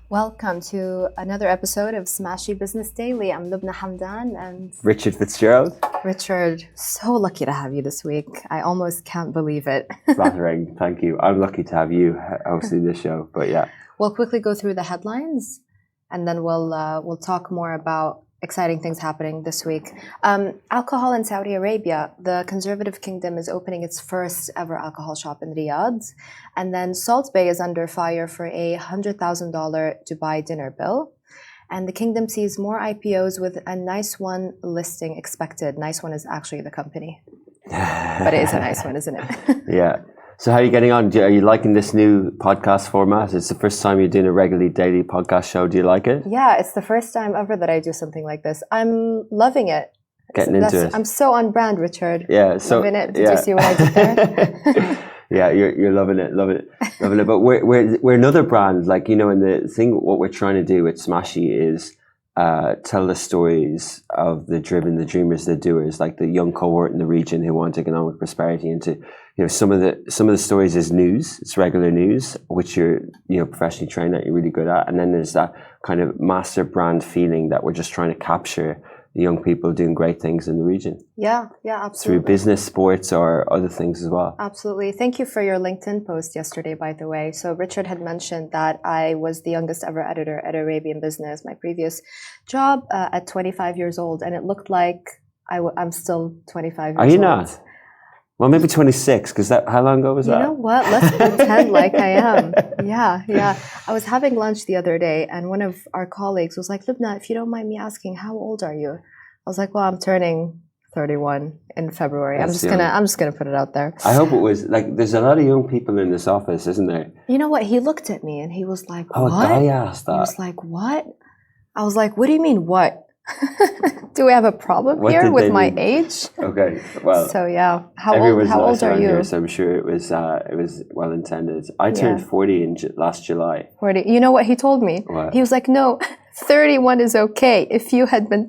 Welcome to another episode of Smashy Business Daily. I'm Lubna Hamdan and Richard Fitzgerald. Richard, so lucky to have you this week. I almost can't believe it. Flattering, thank you. I'm lucky to have you hosting this show, but yeah. We'll quickly go through the headlines and then we'll talk more about exciting things happening this week. Alcohol in Saudi Arabia. The Conservative Kingdom is opening its first ever alcohol shop in Riyadh. And then Salt Bay is under fire for a $100,000 Dubai dinner bill. And the kingdom sees more IPOs with a nice one listing expected. Nice one is actually the company. But it is a nice one, isn't it? Yeah. So how are you getting on? Are you liking this new podcast format? It's the first time you're doing a regularly daily podcast show. Do you like it? Yeah, it's the first time ever that I do something like this. I'm loving it. Getting into it. I'm so on brand, Richard. Yeah. So, loving it. Did you see what I did there? Yeah, you're loving it. But we're another brand. Like, you know, and the thing, what we're trying to do with Smashy is tell the stories of the driven, the dreamers, the doers, like the young cohort in the region who want economic prosperity. And to, you know, some of the stories is news. It's regular news, which you're, you know, professionally trained at. You're really good at. And then there's that kind of master brand feeling that we're just trying to capture the young people doing great things in the region. Yeah, absolutely. Through business, sports, or other things as well. Absolutely. Thank you for your LinkedIn post yesterday, by the way. So Richard had mentioned that I was the youngest ever editor at Arabian Business, my previous job, at 25 years old. And it looked like I'm still 25 years old. Are you not? Well, maybe 26, because how long ago was that? You know what? Let's pretend like I am. Yeah. I was having lunch the other day, and one of our colleagues was like, Lubna, if you don't mind me asking, how old are you? I was like, well, I'm turning 31 in February. I'm just gonna put it out there. I hope it was like there's a lot of young people in this office, isn't there? You know what? He looked at me and he was like, "Oh, what?" a guy asked that. He was like, "What?" I was like, "What do you mean, what?" Do we have a problem here with my age? Okay, well. So yeah, how old are you? Here, so I'm sure it was well intended. I turned 40 in last July. 40. You know what he told me? What? He was like, "No, 31 is okay. If you had been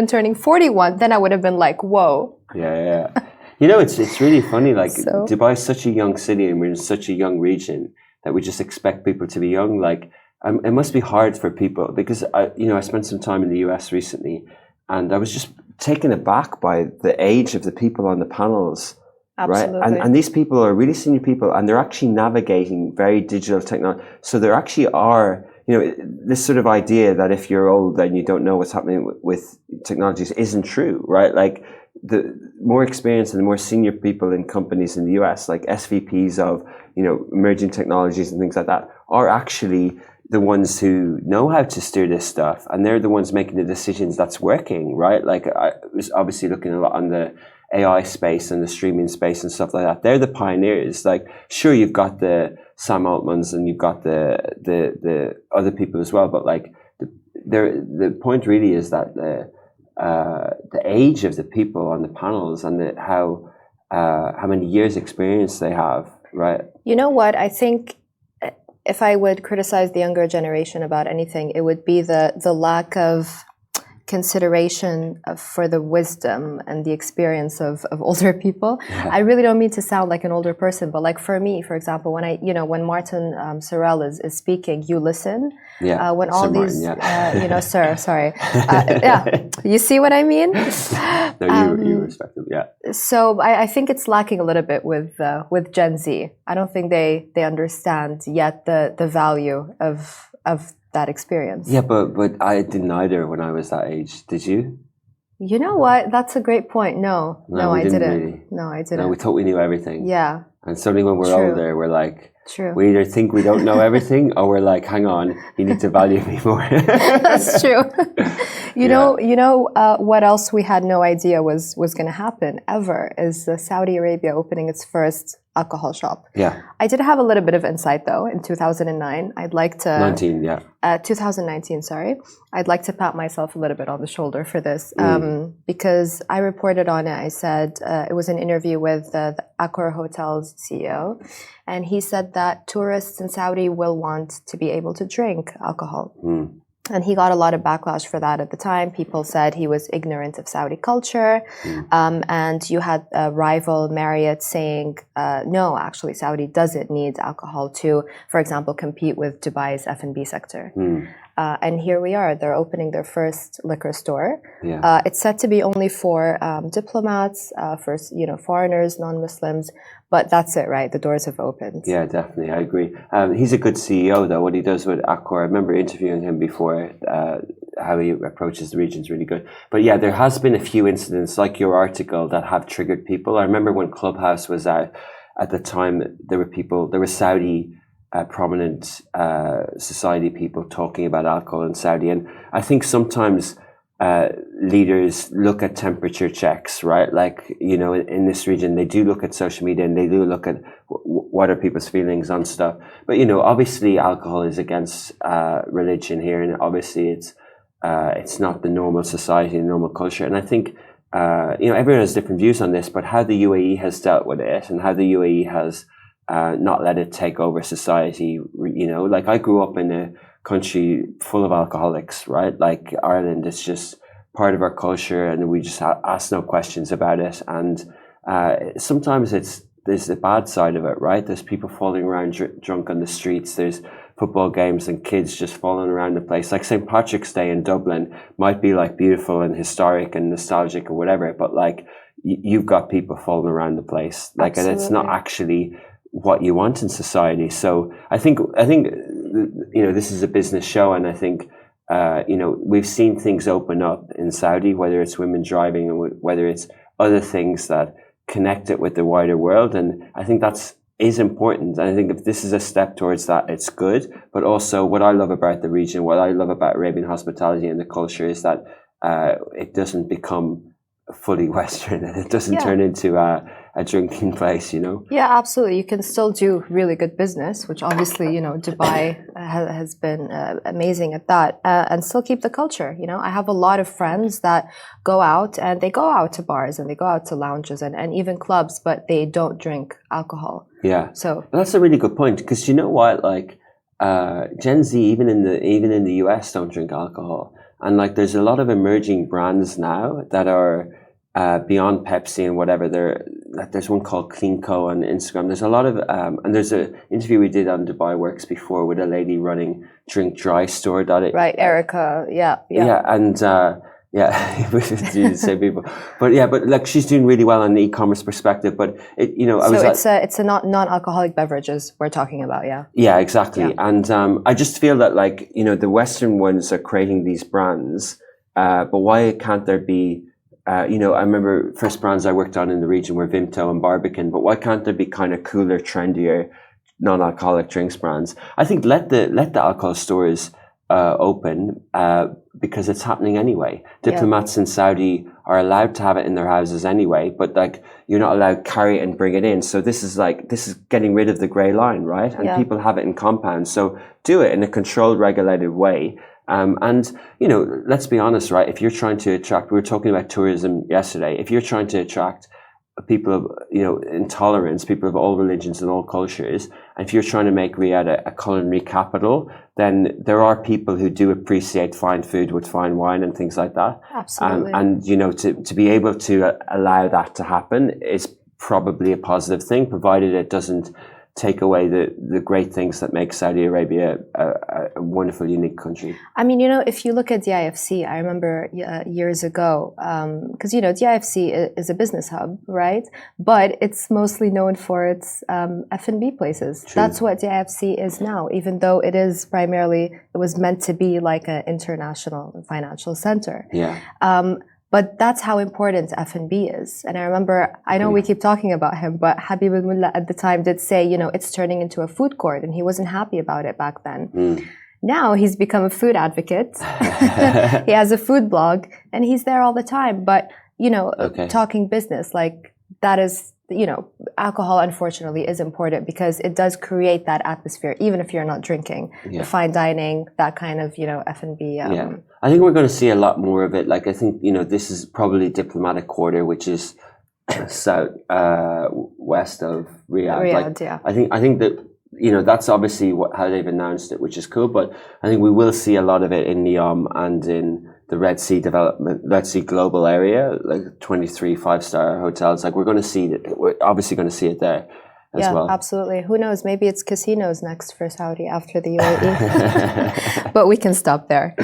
turning 41, then I would have been like, whoa." Yeah. You know, it's really funny. Like Dubai is such a young city, and we're in such a young region that we just expect people to be young. Like. It must be hard for people because I spent some time in the US recently, and I was just taken aback by the age of the people on the panels. Absolutely. Right? And these people are really senior people, and they're actually navigating very digital technology. So there actually are, you know, this sort of idea that if you're old and you don't know what's happening with technologies isn't true, right? Like the more experienced and the more senior people in companies in the US, like SVPs of, you know, emerging technologies and things like that, are actually the ones who know how to steer this stuff, and they're the ones making the decisions that's working, right? Like I was obviously looking a lot on the AI space and the streaming space and stuff like that. They're the pioneers. Like, sure, you've got the Sam Altmans and you've got the other people as well, but like the point really is that the age of the people on the panels and how many years experience they have, right? You know what? I think if I would criticize the younger generation about anything, it would be the lack of consideration for the wisdom and the experience of older people. Yeah. I really don't mean to sound like an older person, but like for me, for example, when Martin Sorrell is speaking, you listen. Yeah. When all Sir these, Martin, sir, sorry. Yeah. You see what I mean? No, you respect them, yeah. So I think it's lacking a little bit with Gen Z. I don't think they understand yet the value of that experience. Yeah, but I didn't either when I was that age. Did you? You know what? That's a great point. No, I didn't. Really. No, I didn't. No, we thought we knew everything. Yeah. And suddenly when we're older, we're like, True. We either think we don't know everything, or we're like, hang on, you need to value me more. That's true. You know, what else we had no idea was going to happen ever is Saudi Arabia opening its first alcohol shop. Yeah. I did have a little bit of insight though in 2009. I'd like to 2019, sorry. I'd like to pat myself a little bit on the shoulder for this because I reported on it. I said it was an interview with the Accor Hotels CEO, and he said that tourists in Saudi will want to be able to drink alcohol. And he got a lot of backlash for that at the time. People said he was ignorant of Saudi culture. And you had a rival, Marriott, saying, no, actually, Saudi doesn't need alcohol to, for example, compete with Dubai's F&B sector. And here we are. They're opening their first liquor store. It's said to be only for diplomats, for foreigners, non-Muslims. But that's it, right? The doors have opened. Yeah, definitely. I agree. He's a good CEO, though. What he does with Accor, I remember interviewing him before. How he approaches the region is really good. But yeah, there has been a few incidents, like your article, that have triggered people. I remember when Clubhouse was out at the time, there were Saudi prominent society people talking about alcohol in Saudi. And I think sometimes leaders look at temperature checks, right? Like, in this region, they do look at social media and they do look at what are people's feelings on stuff. But, obviously alcohol is against religion here. And obviously it's not the normal society, the normal culture. And I think, everyone has different views on this, but how the UAE has dealt with it and how the UAE has not let it take over society, like I grew up in a country full of alcoholics, right? Like Ireland, it's just part of our culture and we just ask no questions about it. And sometimes there's the bad side of it, right? There's people falling around drunk on the streets. There's football games and kids just falling around the place. Like St. Patrick's Day in Dublin might be like beautiful and historic and nostalgic or whatever, but like you've got people falling around the place. Like, and it's not actually what you want in society. So I think this is a business show, and I think we've seen things open up in Saudi, whether it's women driving or whether it's other things that connect it with the wider world, and I think is important. And I think if this is a step towards that, it's good. But also, what I love about the region, what I love about Arabian hospitality and the culture is that it doesn't become fully Western, and it doesn't turn into a drinking place, Yeah, absolutely. You can still do really good business, which obviously, Dubai has been amazing at that, and still keep the culture. I have a lot of friends that go out to bars and they go out to lounges and even clubs, but they don't drink alcohol. Yeah. So that's a really good point, because you know what, like Gen Z, even in the US, don't drink alcohol. And like, there's a lot of emerging brands now that are beyond Pepsi and whatever. There's one called CleanCo on Instagram. There's a lot of and there's an interview we did on Dubai Works before with a lady running Drink Dry Store. Right, Erica. Yeah. And we should do the same people. But like, she's doing really well on the e-commerce perspective. But it's a non-alcoholic beverages we're talking about. Yeah, exactly. Yeah. And I just feel that, like, the Western ones are creating these brands, but why can't there be? I remember first brands I worked on in the region were Vimto and Barbican, but why can't there be kind of cooler, trendier, non-alcoholic drinks brands? I think let the alcohol stores open because it's happening anyway. Diplomats in Saudi are allowed to have it in their houses anyway, but like, you're not allowed to carry it and bring it in. So this is getting rid of the grey line, right? And people have it in compounds. So do it in a controlled, regulated way. And let's be honest, right? If you're trying to attract, we were talking about tourism yesterday. If you're trying to attract people of, intolerance, people of all religions and all cultures, and if you're trying to make Riyadh a culinary capital, then there are people who do appreciate fine food with fine wine and things like that. Absolutely. And to be able to allow that to happen is probably a positive thing, provided it doesn't take away the great things that make Saudi Arabia a wonderful, unique country. I mean, if you look at the IFC, I remember years ago, because, the IFC is a business hub, right? But it's mostly known for its F&B places. True. That's what the IFC is now, even though it was meant to be like an international financial center. Yeah. But that's how important F&B is. And I remember, I know we keep talking about him, but Habib al-Mullah at the time did say, it's turning into a food court, and he wasn't happy about it back then. Now he's become a food advocate. He has a food blog, and he's there all the time. But, talking business, like, that is, alcohol, unfortunately, is important because it does create that atmosphere, even if you're not drinking. The fine dining, that kind of, F&B. I think we're going to see a lot more of it. Like, I think, this is probably diplomatic quarter, which is south west of Riyadh. Riyadh, I think that, that's obviously how they've announced it, which is cool. But I think we will see a lot of it in Neom and in the Red Sea Global area, like 23 5-star hotels. Like we're obviously going to see it there as well. Yeah, absolutely. Who knows? Maybe it's casinos next for Saudi after the UAE. But we can stop there.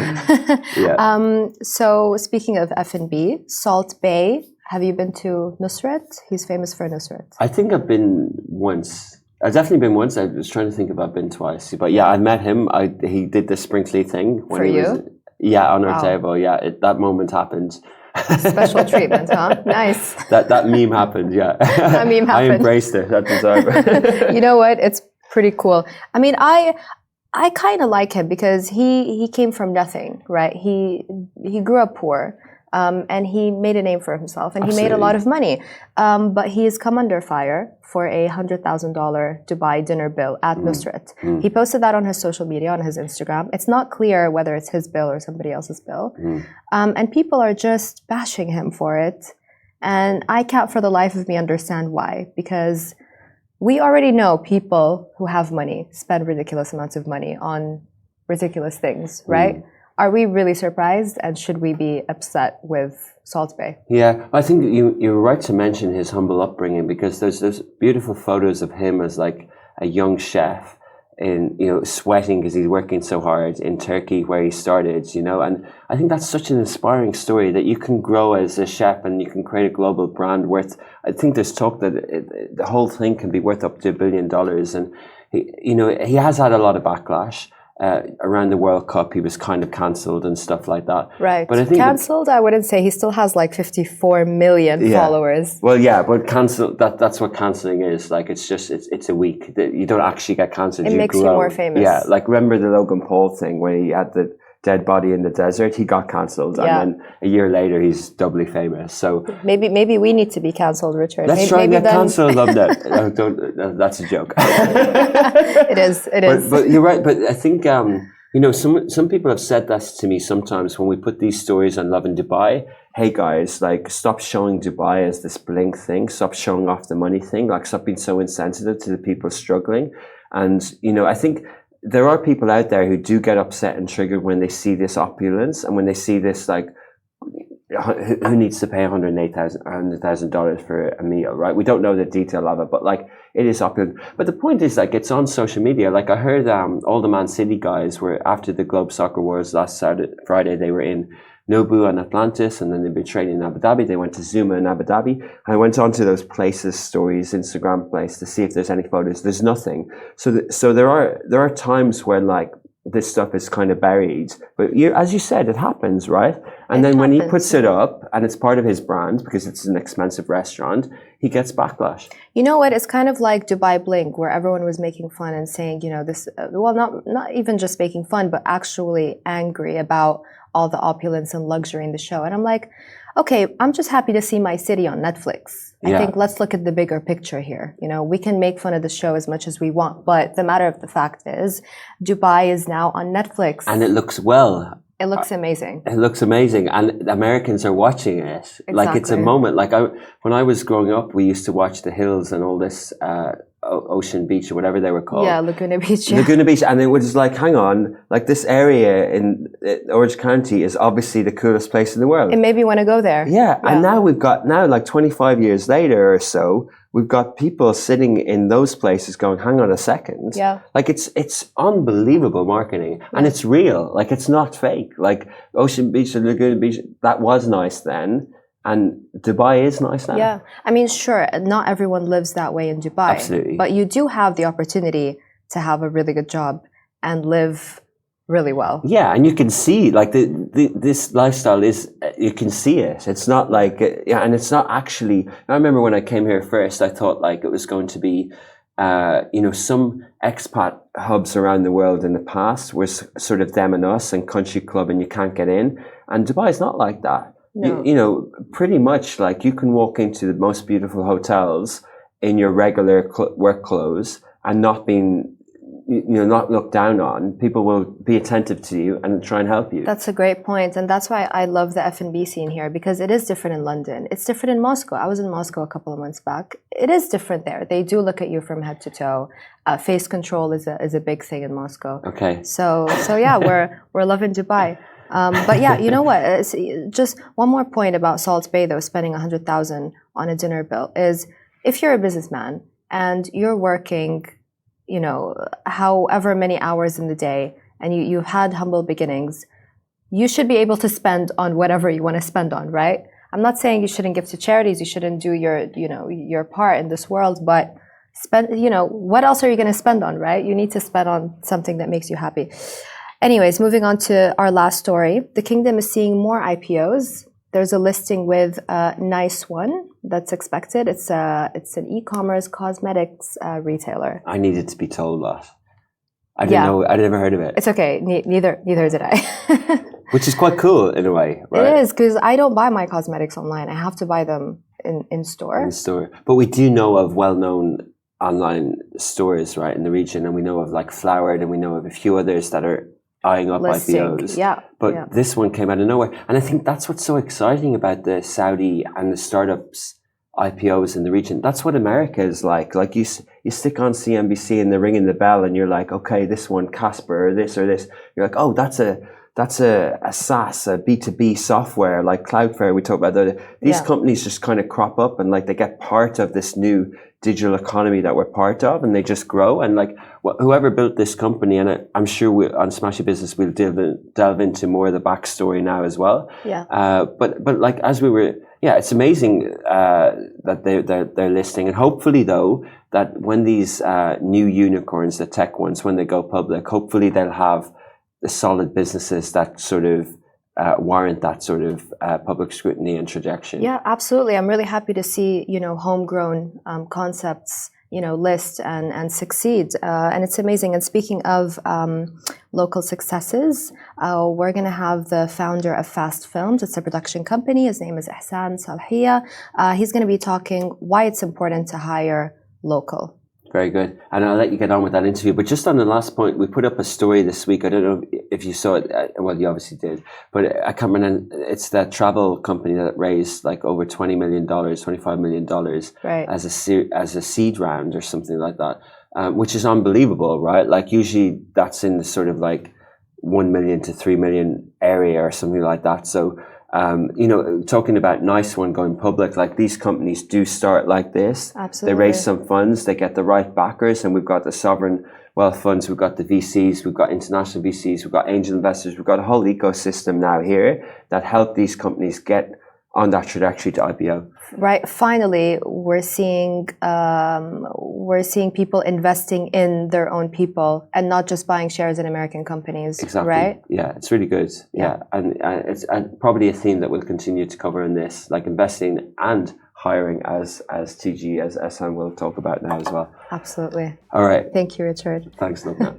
Yeah. So speaking of F&B, Salt Bay. Have you been to Nusret? He's famous for Nusret. I think I've been once. I've definitely been once. I was trying to think if I've been twice. But yeah, I met him. He did the sprinkly thing. For you? Yeah, on our table. Yeah, that moment happened. Special treatment, huh? Nice. That meme happened, yeah. That meme happened. I embraced it. That deserve. You know what? It's pretty cool. I mean, I kind of like him because he came from nothing, right? He grew up poor. And he made a name for himself, and Absolutely. He made a lot of money. But he has come under fire for a $100,000 Dubai dinner bill at Nusret. He posted that on his social media, on his Instagram. It's not clear whether it's his bill or somebody else's bill. And people are just bashing him for it. And I can't for the life of me understand why. Because we already know people who have money spend ridiculous amounts of money on ridiculous things, right? Are we really surprised, and should we be upset with Salt Bay? Yeah, I think you're right to mention his humble upbringing, because there's beautiful photos of him as like a young chef in, sweating because he's working so hard in Turkey where he started, and I think that's such an inspiring story that you can grow as a chef and you can create a global brand worth, I think there's talk that the whole thing can be worth up to $1 billion, and he has had a lot of backlash. Around the World Cup, he was kind of cancelled and stuff like that. Right. But I think cancelled, I wouldn't say. He still has like 54 million followers. Well, yeah, but cancelled. That's what cancelling is. Like, it's a week. You don't actually get cancelled. It makes you more famous. Yeah, like remember the Logan Paul thing where he had the dead body in the desert? He got cancelled, and then a year later he's doubly famous. So maybe we need to be cancelled, Richard. Let's try and get cancelled. Love that. That's a joke. It is. But you're right. But I think some people have said that to me sometimes when we put these stories on Love in Dubai. Hey guys, like stop showing Dubai as this bling thing. Stop showing off the money thing. Like stop being so insensitive to the people struggling. And I think there are people out there who do get upset and triggered when they see this opulence and when they see this, like, who needs to pay $100,000 for a meal, right? We don't know the detail of it, but like it is opulent. But the point is, like, it's on social media. Like I heard all the Man City guys were after the Globe Soccer Wars last Friday. They were in Nobu and Atlantis, and then they've been training in Abu Dhabi. They went to Zuma in Abu Dhabi. I went onto those places, stories, Instagram place to see if there's any photos. There's nothing. So there are times when like this stuff is kind of buried, but as you said, it happens, right? And then when he puts it up and it's part of his brand because it's an expensive restaurant, he gets backlash. You know what? It's kind of like Dubai Bling, where everyone was making fun and saying, this, not even just making fun, but actually angry about all the opulence and luxury in the show. And I'm like, okay, I'm just happy to see my city on Netflix. I think let's look at the bigger picture here. We can make fun of the show as much as we want, but the matter of the fact is Dubai is now on Netflix. And it looks well. It looks amazing. It looks amazing. And Americans are watching it. Exactly. Like it's a moment. Like when I was growing up, we used to watch The Hills and all this, Ocean Beach or whatever they were called. Yeah, Laguna Beach. Yeah. Laguna Beach. And it was like, hang on, like this area in Orange County is obviously the coolest place in the world. It made me want to go there. Yeah. And now we've got, like 25 years later or so, we've got people sitting in those places going, hang on a second. Yeah. Like it's unbelievable marketing and it's real. Like it's not fake. Like Ocean Beach and Laguna Beach, that was nice then. And Dubai is nice now. Yeah. I mean, sure, not everyone lives that way in Dubai. Absolutely. But you do have the opportunity to have a really good job and live really well. Yeah, and you can see, like, this lifestyle is, you can see it. It's not like, and it's not actually, I remember when I came here first, I thought, like, it was going to be, some expat hubs around the world in the past were sort of them and us and country club and you can't get in. And Dubai is not like that. No. Pretty much like you can walk into the most beautiful hotels in your regular work clothes and not being not looked down on. People will be attentive to you and try and help you. That's a great point, and that's why I love the F&B scene here, because it is different in London. It's different in Moscow. I was in Moscow a couple of months back. It is different there. They do look at you from head to toe. Face control is a big thing in Moscow. Okay. So yeah, we're loving Dubai. But yeah, you know what? Just one more point about Salt Bay, though, spending 100,000 on a dinner bill is, if you're a businessman and you're working, however many hours in the day, and you've had humble beginnings, you should be able to spend on whatever you want to spend on, right? I'm not saying you shouldn't give to charities, you shouldn't do your part in this world, but spend, what else are you going to spend on, right? You need to spend on something that makes you happy. Anyways, moving on to our last story. The kingdom is seeing more IPOs. There's a listing with Nice One that's expected. It's an e-commerce cosmetics retailer. I needed to be told that. I didn't know. I'd never heard of it. It's okay. Neither did I. Which is quite cool in a way, right? It is, because I don't buy my cosmetics online. I have to buy them in store. In store. But we do know of well-known online stores, right, in the region, and we know of like Flowered, and we know of a few others that are eyeing up IPOs. Yeah. But this one came out of nowhere. And I think that's what's so exciting about the Saudi and the startups IPOs in the region. That's what America is like. Like you stick on CNBC and they're ringing the bell and you're like, okay, this one, Casper, or this. You're like, oh, that's a SaaS, a B2B software like Cloudflare we talked about. These companies just kind of crop up and like they get part of this new digital economy that we're part of, and they just grow. And like whoever built this company, and I'm sure on Smashy Business we'll delve into more of the backstory now as well. But like as we were, it's amazing that they're listing, and hopefully though that when these new unicorns, the tech ones, when they go public, hopefully they'll have the solid businesses that sort of warrant that sort of public scrutiny and trajectory. Yeah, absolutely. I'm really happy to see, homegrown concepts, list and succeed. And it's amazing. And speaking of local successes, we're going to have the founder of Fast Films. It's a production company. His name is Ihsan Salhiya. He's going to be talking why it's important to hire local. Very good. And I'll let you get on with that interview. But just on the last point, we put up a story this week. I don't know if you saw it. Well, you obviously did. But I can't remember. It's that travel company that raised like over $20 million, $25 million as a seed round or something like that, which is unbelievable, right? Like usually that's in the sort of like 1 million to 3 million area or something like that. So, talking about Nice One going public, like these companies do start like this. Absolutely. They raise some funds, they get the right backers, and we've got the sovereign wealth funds, we've got the VCs, we've got international VCs, we've got angel investors, we've got a whole ecosystem now here that help these companies get on that trajectory to IPO. Right. Finally, we're seeing people investing in their own people and not just buying shares in American companies. Exactly. Right. Yeah, it's really good. Yeah, and it's probably a theme that we'll continue to cover in this, like investing and hiring, as TG, as Ihsan will talk about now as well. Absolutely. All right. Thank you, Richard. Thanks, Lubna.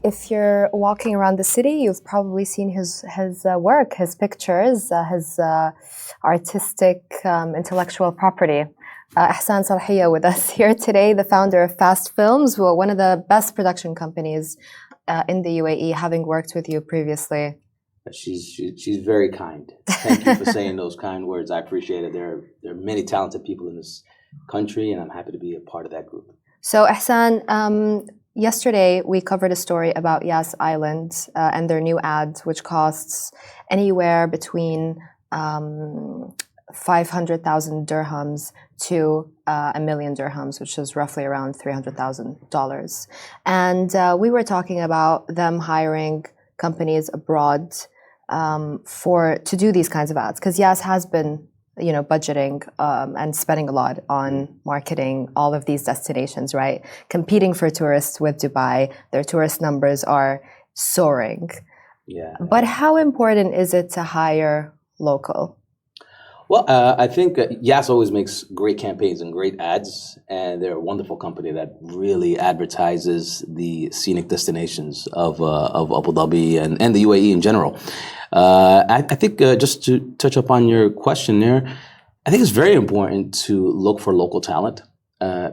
If you're walking around the city, you've probably seen his work, his pictures, his artistic, intellectual property. Ihsan Salhiya with us here today, the founder of Fast Films, one of the best production companies in the UAE, having worked with you previously. She's very kind. Thank you for saying those kind words. I appreciate it. There are many talented people in this country, and I'm happy to be a part of that group. So Ihsan, yesterday, we covered a story about Yas Island and their new ad, which costs anywhere between 500,000 dirhams to $1 million dirhams, which is roughly around $300,000. And we were talking about them hiring companies abroad to do these kinds of ads, because Yas has been budgeting and spending a lot on marketing all of these destinations, right? Competing for tourists with Dubai. Their tourist numbers are soaring. Yeah. But how important is it to hire local? Well, I think Yas always makes great campaigns and great ads, and they're a wonderful company that really advertises the scenic destinations of Abu Dhabi and the UAE in general. I think just to touch upon your question there, I think it's very important to look for local talent.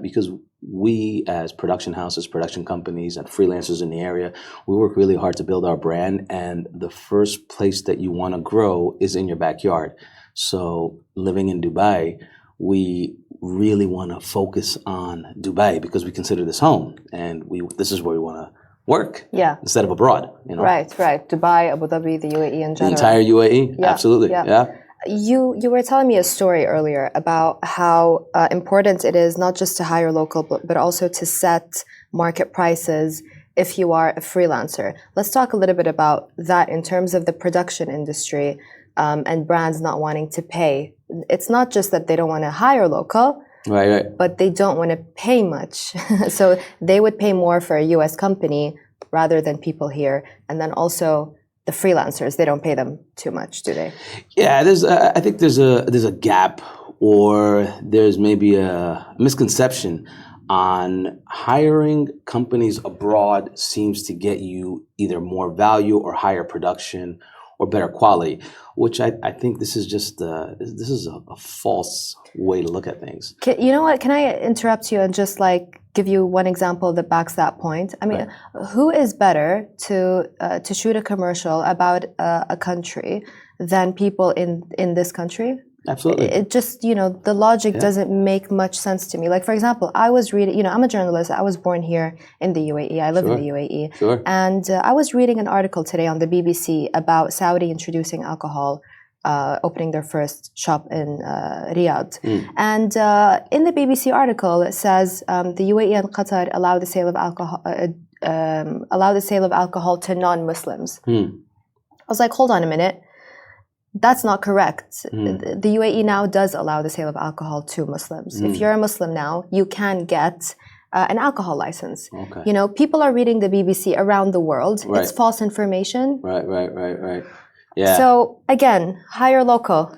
because we as production houses, production companies, and freelancers in the area, we work really hard to build our brand. And the first place that you want to grow is in your backyard. So living in Dubai, we really want to focus on Dubai because we consider this home, and this is where we want to work. Yeah. Instead of abroad. Right. Dubai, Abu Dhabi, the UAE in general. The entire UAE. Yeah. Absolutely. Yeah. You were telling me a story earlier about how important it is not just to hire local, but also to set market prices if you are a freelancer. Let's talk a little bit about that in terms of the production industry and brands not wanting to pay. It's not just that they don't want to hire local, right, but they don't want to pay much. So they would pay more for a US company rather than people here. And then also the freelancers, they don't pay them too much, do they? Yeah, I think there's a gap, or there's maybe a misconception on hiring companies abroad seems to get you either more value or higher production or better quality, which I think this is just a false way to look at things. You know what? Can I interrupt you and just give you one example that backs that point? I mean, who is better to shoot a commercial about a country than people in this country? Absolutely. It just, the logic doesn't make much sense to me. Like, for example, I was reading, I'm a journalist. I was born here in the UAE. I live in the UAE. Sure. And I was reading an article today on the BBC about Saudi introducing alcohol, opening their first shop in Riyadh. And in the BBC article, it says the UAE and Qatar allow the sale of alcohol to non-Muslims. I was like, hold on a minute. That's not correct. The UAE now does allow the sale of alcohol to Muslims. If you're a Muslim now, you can get an alcohol license. Okay. People are reading the BBC around the world. Right. It's false information. Right. Yeah. So again, hire local.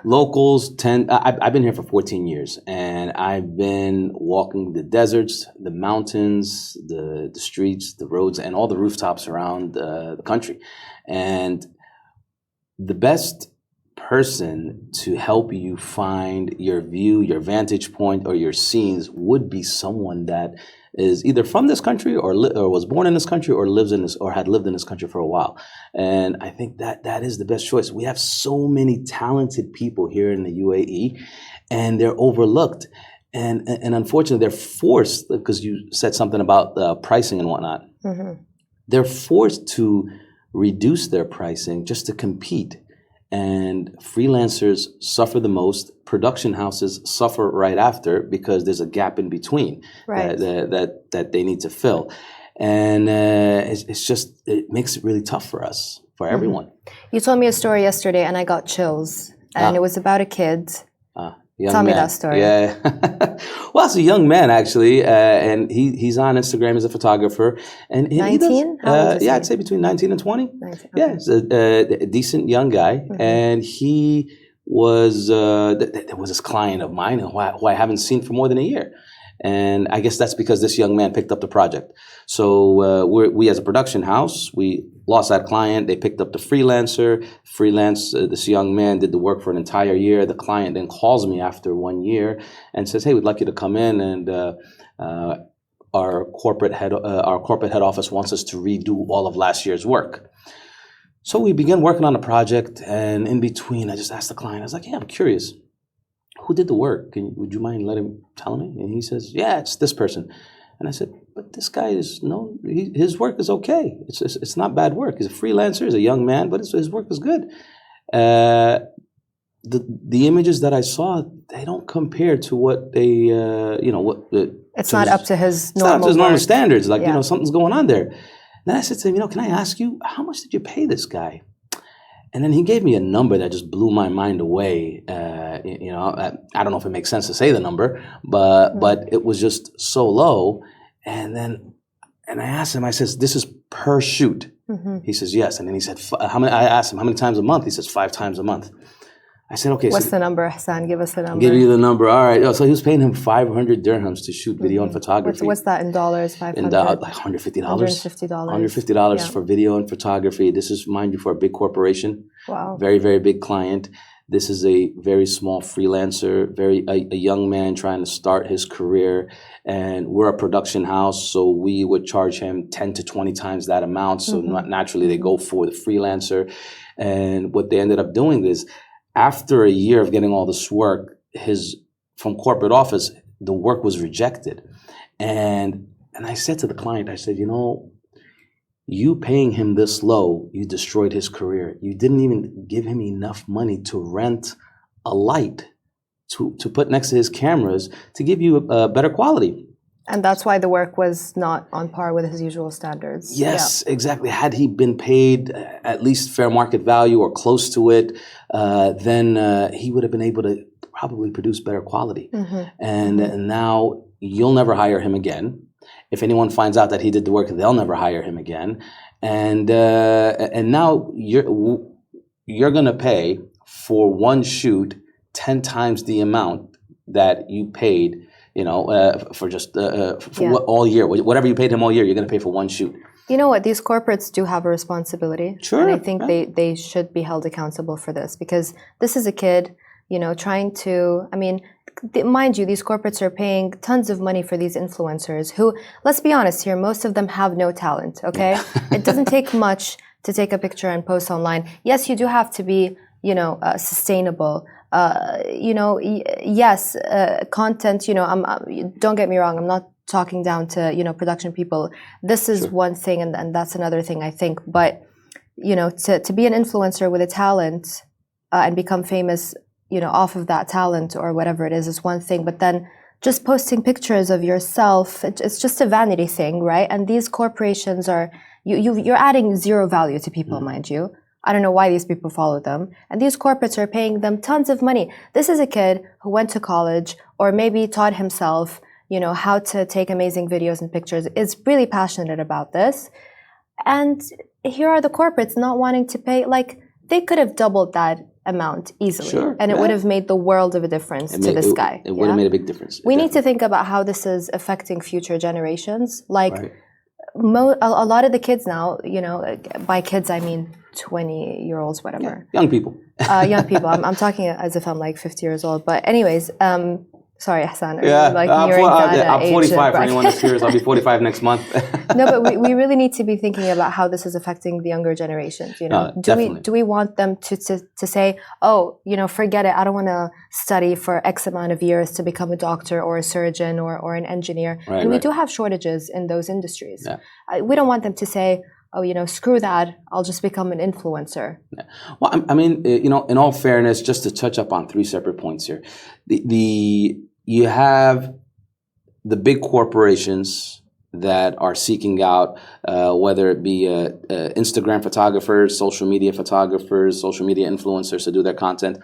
Locals I've been here for 14 years, and I've been walking the deserts, the mountains, the streets, the roads, and all the rooftops around the country. And the best person to help you find your view, your vantage point, or your scenes would be someone that is either from this country or was born in this country or lives in this or had lived in this country for a while. And I think that is the best choice. We have so many talented people here in the UAE, and they're overlooked. And unfortunately, they're forced, because you said something about pricing and whatnot. They're forced to reduce their pricing just to compete, and freelancers suffer the most. Production houses suffer right after because there's a gap in between that they need to fill, and it makes it really tough for us, for everyone. You told me a story yesterday, and I got chills, and it was about a kid. Tell me that story. Yeah. Well, it's a young man, actually, and he's on Instagram as a photographer. And 19? I'd say between 19 and 20. 19, okay. Yeah, he's a decent young guy. And he was, there was this client of mine who I haven't seen for more than a year. And I guess that's because this young man picked up the project. So we as a production house, we lost that client. They picked up the freelancer. This young man did the work for an entire year. The client then calls me after 1 year and says, "Hey, we'd like you to come in, and our corporate head office wants us to redo all of last year's work." So we began working on the project, and in between, I just asked the client, I was like, "Yeah, I'm curious. Who did the work? Would you mind telling me?" And he says, "Yeah, it's this person." And I said, "But this guy his work is okay. It's not bad work. He's a freelancer. He's a young man, but his work is good." The images that I saw, they don't compare to what they, It's not up to his normal. It's not up to his normal standards. Something's going on there. Then I said to him, "Can I ask you, how much did you pay this guy?" And then he gave me a number that just blew my mind away. I don't know if it makes sense to say the number, but it was just so low. And I asked him, I says, "This is per shoot?" He says, "Yes." And then he said, I asked him, "How many times a month?" He says, 5 times a month. I said, "Okay." What's the number, Hassan? Give us the number. Give you the number. All right. So he was paying him 500 dirhams to shoot video and photography. What's that in dollars? 500? In like $150. $150 for video and photography. This is, mind you, for a big corporation. Wow. Very, very big client. This is a very small freelancer, a young man trying to start his career, and we're a production house, so we would charge him 10 to 20 times that amount. So naturally, they go for the freelancer. And what they ended up doing is, after a year of getting all this work, from corporate office, the work was rejected. And I said to the client, I said, you paying him this low, you destroyed his career. You didn't even give him enough money to rent a light to put next to his cameras to give you a better quality. And that's why the work was not on par with his usual standards. Yes, exactly. Had he been paid at least fair market value or close to it, then he would have been able to probably produce better quality. And now you'll never hire him again. If anyone finds out that he did the work, they'll never hire him again. And now you're going to pay for one shoot 10 times the amount that you paid, for just all year. Whatever you paid him all year, you're going to pay for one shoot. You know what? These corporates do have a responsibility. Sure. And I think they should be held accountable for this, because this is a kid, trying to, mind you, these corporates are paying tons of money for these influencers who, let's be honest here, most of them have no talent, okay? It doesn't take much to take a picture and post online. Yes, you do have to be, sustainable. Yes, content, don't get me wrong, I'm not talking down to, production people. This is one thing, and that's another thing, I think. But, to be an influencer with a talent and become famous, off of that talent or whatever it is one thing, but then just posting pictures of yourself, it's just a vanity thing, right? And these corporations you're adding zero value to people, mind you. I don't know why these people follow them. And these corporates are paying them tons of money. This is a kid who went to college or maybe taught himself, how to take amazing videos and pictures, is really passionate about this. And here are the corporates not wanting to pay, they could have doubled that amount easily, and it would have made the world of a difference to this guy. It would have made a big difference. We need to think about how this is affecting future generations. A lot of the kids now, by kids I mean 20-year-olds, whatever. Yeah. Young people. Young people. I'm talking as if I'm 50 years old. But anyways, sorry, Hassan. I'm 45 for anyone that's curious. I'll be 45 next month. No, but we really need to be thinking about how this is affecting the younger generations. Do we want them to say, forget it, I don't want to study for X amount of years to become a doctor or a surgeon or an engineer. And we do have shortages in those industries. Yeah. We don't want them to say, screw that, I'll just become an influencer. Yeah. Well, in all fairness, just to touch up on three separate points here, you have the big corporations that are seeking out, whether it be Instagram photographers, social media influencers to do their content.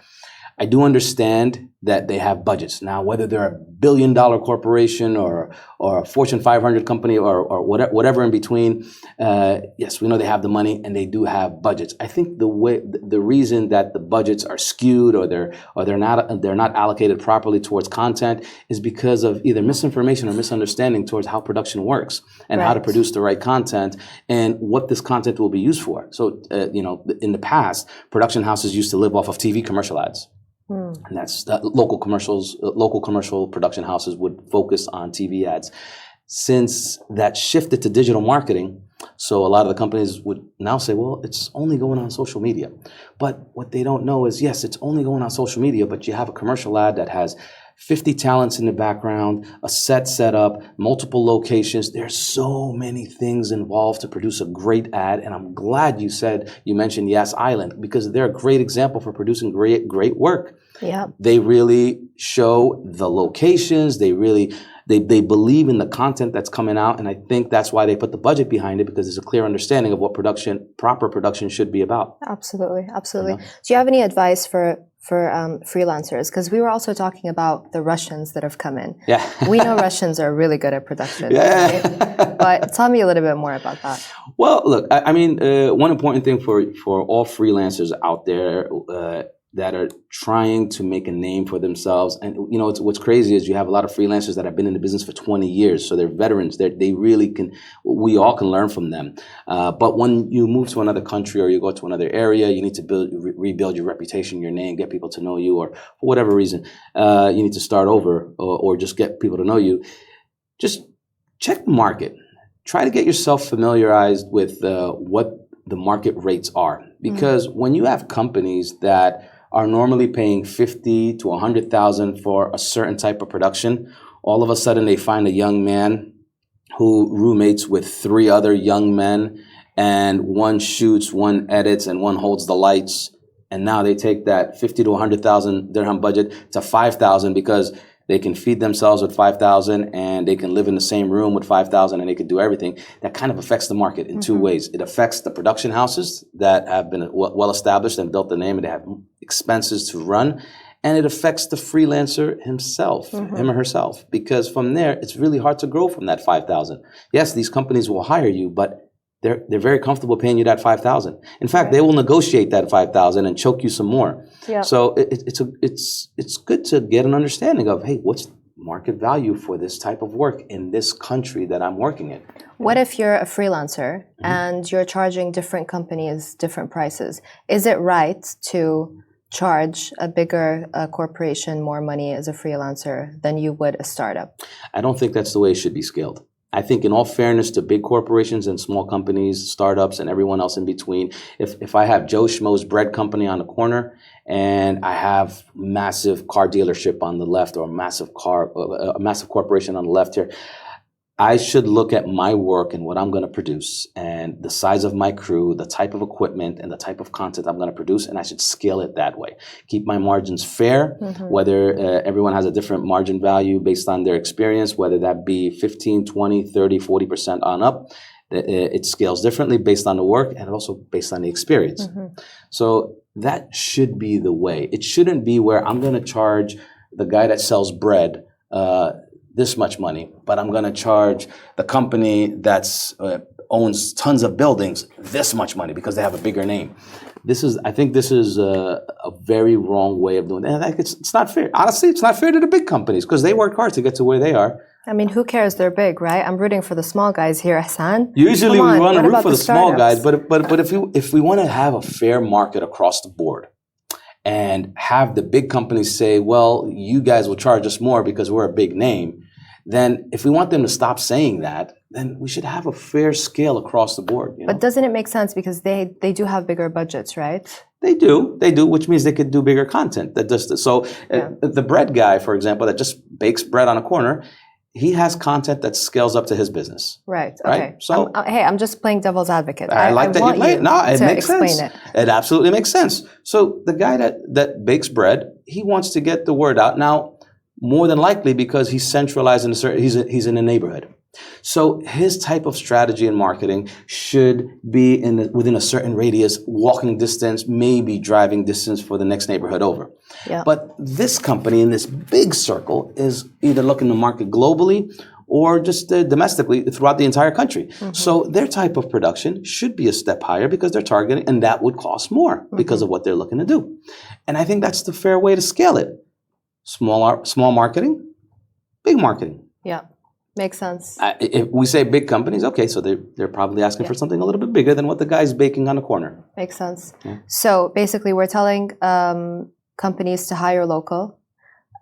I do understand that they have budgets. Now, whether they're a billion-dollar corporation or a Fortune 500 company or whatever in between, yes, we know they have the money and they do have budgets. I think the reason that the budgets are skewed or they're not allocated properly towards content is because of either misinformation or misunderstanding towards how production works and how to produce the right content and what this content will be used for. So, in the past, production houses used to live off of TV commercial ads. And that's local commercial production houses would focus on TV ads. Since that shifted to digital marketing, so a lot of the companies would now say, well, it's only going on social media. But what they don't know is, yes, it's only going on social media, but you have a commercial ad that has 50 talents in the background, a set up, multiple locations. There's so many things involved to produce a great ad. And I'm glad you mentioned Yas Island, because they're a great example for producing great work. Yeah. They really show the locations. They believe in the content that's coming out. And I think that's why they put the budget behind it, because there's a clear understanding of what proper production should be about. Absolutely. Do you have any advice for freelancers? Because we were also talking about the Russians that have come in. Yeah. We know Russians are really good at production. Yeah. Right? But tell me a little bit more about that. Well, look, one important thing for all freelancers out there, that are trying to make a name for themselves. And you know, what's crazy is you have a lot of freelancers that have been in the business for 20 years. So they're veterans. They really can, we all can learn from them. But when you move to another country or you go to another area, you need to rebuild your reputation, your name, get people to know you, or for whatever reason, you need to start over or just get people to know you. Just check the market. Try to get yourself familiarized with what the market rates are. Because when you have companies that are normally paying 50 to 100,000 for a certain type of production, all of a sudden they find a young man who roommates with 3 other young men, and one shoots, one edits, and one holds the lights. And now they take that 50 to 100,000 dirham budget to 5,000 because they can feed themselves with 5,000 and they can live in the same room with 5,000 and they can do everything. That kind of affects the market in 2 ways. It affects the production houses that have been well established and built the name and they have expenses to run. And it affects the freelancer himself, him or herself, because from there, it's really hard to grow from that 5,000. Yes, these companies will hire you, but they're very comfortable paying you that 5,000. In fact, they will negotiate that 5,000 and choke you some more. Yeah. So it's good to get an understanding of, hey, what's market value for this type of work in this country that I'm working in? What if you're a freelancer and you're charging different companies different prices? Is it right to charge a bigger corporation more money as a freelancer than you would a startup? I don't think that's the way it should be scaled. I think in all fairness to big corporations and small companies, startups, and everyone else in between, if I have Joe Schmo's bread company on the corner and I have massive car dealership on the left or a massive corporation on the left here, I should look at my work and what I'm going to produce and the size of my crew, the type of equipment and the type of content I'm going to produce, and I should scale it that way. Keep my margins fair, whether everyone has a different margin value based on their experience, whether that be 15, 20, 30, 40% on up. It scales differently based on the work and also based on the experience. So that should be the way. It shouldn't be where I'm going to charge the guy that sells bread this much money, but I'm going to charge the company that's owns tons of buildings this much money because they have a bigger name. I think this is a very wrong way of doing it. And it's not fair. Honestly, it's not fair to the big companies because they work hard to get to where they are. I mean, who cares? They're big, right? I'm rooting for the small guys here, Hassan. Usually we want to root for the small guys, but if we want to have a fair market across the board, and have the big companies say, well, you guys will charge us more because we're a big name, then if we want them to stop saying that, then we should have a fair scale across the board. You know? But doesn't it make sense because they do have bigger budgets, right? They do, which means they could do bigger content. The bread guy, for example, that just bakes bread on a corner, he has content that scales up to his business. Right. Okay. So, I'm just playing devil's advocate. I like that you play it. No, it makes sense. It absolutely makes sense. So the guy that bakes bread, he wants to get the word out. Now, more than likely because he's centralized in he's in a neighborhood. So his type of strategy and marketing should be within a certain radius, walking distance, maybe driving distance for the next neighborhood over. Yeah. But this company in this big circle is either looking to market globally or just domestically throughout the entire country. So their type of production should be a step higher because they're targeting, and that would cost more because of what they're looking to do. And I think that's the fair way to scale it. Small marketing, big marketing. Yeah. Makes sense. If we say big companies, okay, so they're probably asking for something a little bit bigger than what the guy's baking on the corner. Makes sense. Yeah. So basically, we're telling companies to hire local,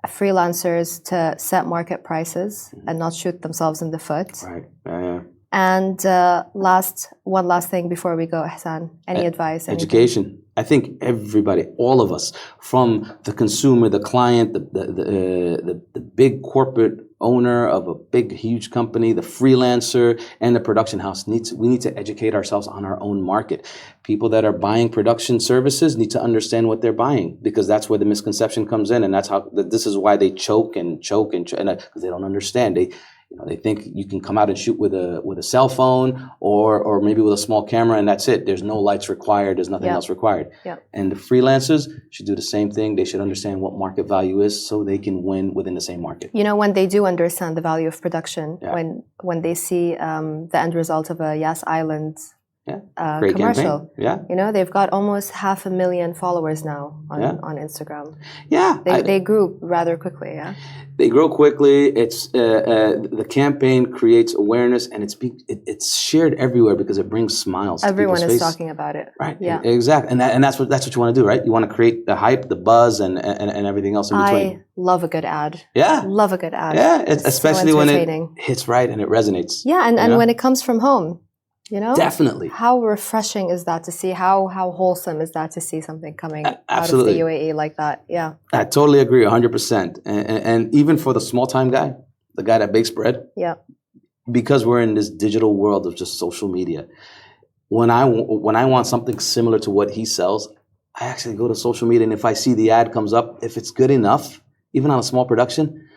freelancers to set market prices and not shoot themselves in the foot. Right. And one last thing before we go, Hassan. Any advice? Education. I think everybody, all of us, from the consumer, the client, the big corporate owner of a big, huge company, the freelancer, and the production house, we need to educate ourselves on our own market. People that are buying production services need to understand what they're buying because that's where the misconception comes in, and this is why they choke because they don't understand. They think you can come out and shoot with a cell phone or maybe with a small camera and that's it. There's no lights required. There's nothing else required. Yeah. And the freelancers should do the same thing. They should understand what market value is so they can win within the same market. When they do understand the value of production, when they see the end result of a Yas Island Great commercial. campaign. Yeah. You know, they've got almost 500,000 followers now on Instagram. Yeah. They grew rather quickly, yeah? They grow quickly. It's the campaign creates awareness, and it's shared everywhere because it brings smiles to Everyone people's is face. talking about it. Right. Yeah. Exactly. And that's what you want to do, right? You want to create the hype, the buzz, and everything else in between. I love a good ad. Yeah. Love a good ad. Yeah. It's especially so when it entertaining. hits right and it resonates. Yeah, and when it comes from home. You know? Definitely. How refreshing is that to see? How wholesome is that to see something coming out of the UAE like that? Yeah. I totally agree 100%. And even for the small-time guy, the guy that bakes bread, because we're in this digital world of just social media, when I want something similar to what he sells, I actually go to social media, and if I see the ad comes up, if it's good enough, even on a small production,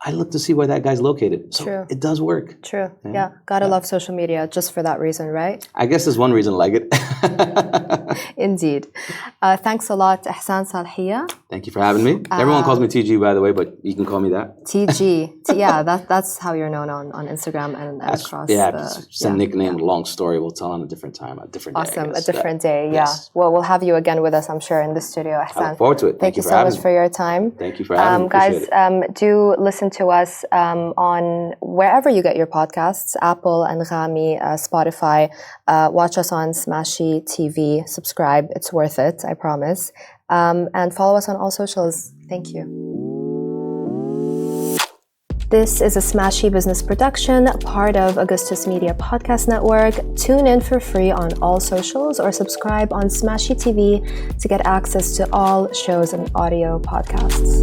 I look to see where that guy's located. So True. It does work. True. Yeah. Gotta love social media just for that reason, right? I guess there's one reason I like it. Indeed. Thanks a lot, Ihsan Salhiya. Thank you for having me. Everyone calls me TG, by the way, but you can call me that. TG. Yeah, that's how you're known on Instagram and across. It's a nickname, long story. We'll tell on a different time, a different day. Awesome, a different day, yeah. Yes. Well, we'll have you again with us, I'm sure, in the studio, Ihsan. I look forward to it. Thank you so much for your time. Thank you for having me. Guys, do listen to us on wherever you get your podcasts, Apple, Anghami, Spotify. Watch us on Smashy TV. Subscribe. It's worth it, I promise. And follow us on all socials. Thank you. This is a Smashy Business production, part of Augustus Media Podcast Network. Tune in for free on all socials or subscribe on Smashy TV to get access to all shows and audio podcasts.